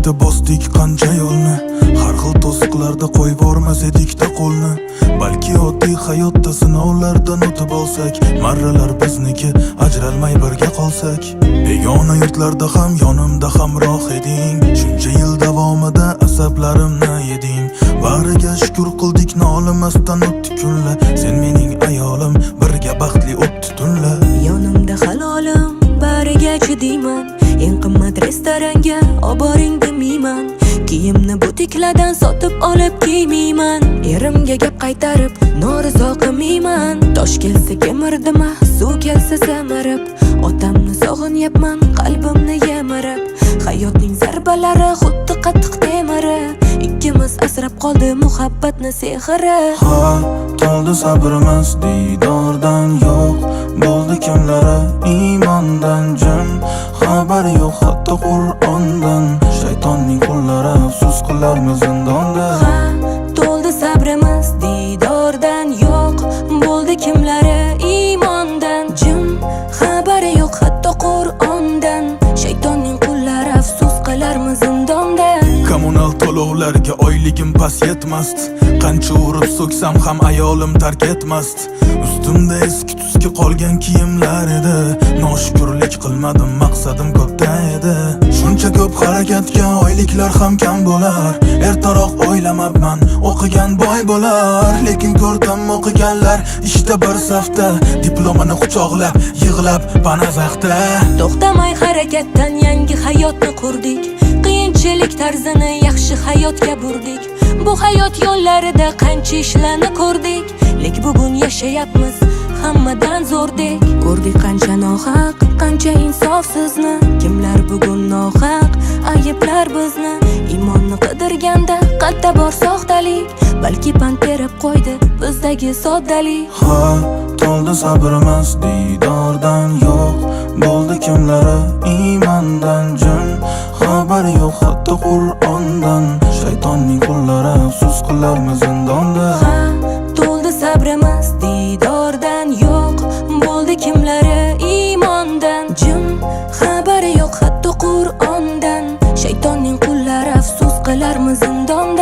Birlikda bosdik qancha yo'lni, har xil to'siqlarda qo'yib bormas edik-da qo'lni. Balki oddiy hayotda sinovlardan o'tib olsak, marralar bizniki, ajralmay birga qolsak. Begona yurtlarda ham yonimda hamroh eding, shuncha yil davomida asablarimni yeding. Bariga shukr qildik, nolimasdan o'tdi kunlar. Sen mening ayolim, birga baxtli o'tdi tunlar. Yonimda halolim, bariga chidayman. Eng qimmat restoranga oboring demayman. Kiyimni butikladan sotib olib kiymayman. Erimga gap qaytarib norizo qilmayman. Tosh kelsa kemirdima, suv kelsa samarib. Otamni sog'inyapman, qalbimni yemirib. Hayotning zarbalari xuddi qattiq temiri. Ikkimiz asrab qoldi muhabbatni sehri. Ha, to'ldi sabrimiz diydordan yo'q. Bo'ldi kimlari iymondan jim. Xabar yo'q hatto Qur'ondan. Shaytonning qullari afsus qilarmi zindonda. Ha, to'ldi sabrimiz diydordan yo'q. Bo'ldi kimlari iymondan jim. Xabari yo'q hatto Qur'ondan. Shaytonning qullari afsus qilarmi zindonda. Kommunal to'lovlarga oyligim pas yetmasdi. Qancha urib so'ksam ham ayolim tark etmasdi. Ustimda eski tuski qolgan kiyimlar edi. Noshukrlik qilmadim, maqsadim ko'pda edi. Shuncha ko'p harakatga oyliklar ham kam bo'lar. Ertaroq o'ylamabman, o'qigan boy bo'lar. Lekin ko'rdim o'qiganlar ishda bir safda, diplomini quchoqlab, yig'lab panazaxda. To'xtamay harakatdan yangi hayotni qurdik. Qiyinchilik tarzini yaxshi hayotga burdik. Bu hayot yo'llarida qancha ishlarni ko'rdik. Lek bugun yashayapmiz hammadan zo'rdek. Ko'rdik qancha nohaq, qancha insofsizni. Kimlar bugun nohaq, ayblar bizni. Iymonni qidirganda qayerda bor soxtalik. Balki pand berib qo'ydi bizdagi soddalik. Ha, to'ldi sabrimiz diydordan yo'q. Bo'ldi kimlari iymondan jim. Xabar yo'q hatto Qur'ondan. Shaytonning qullari afsus qilarmi zindonda. Ha, to'ldi sabrimiz diydordan yo'q. Bo'ldi kimlari iymondan jim. Xabari yo'q hatto Qur'ondan. Shaytonning qullari afsus qilarmi zindonda.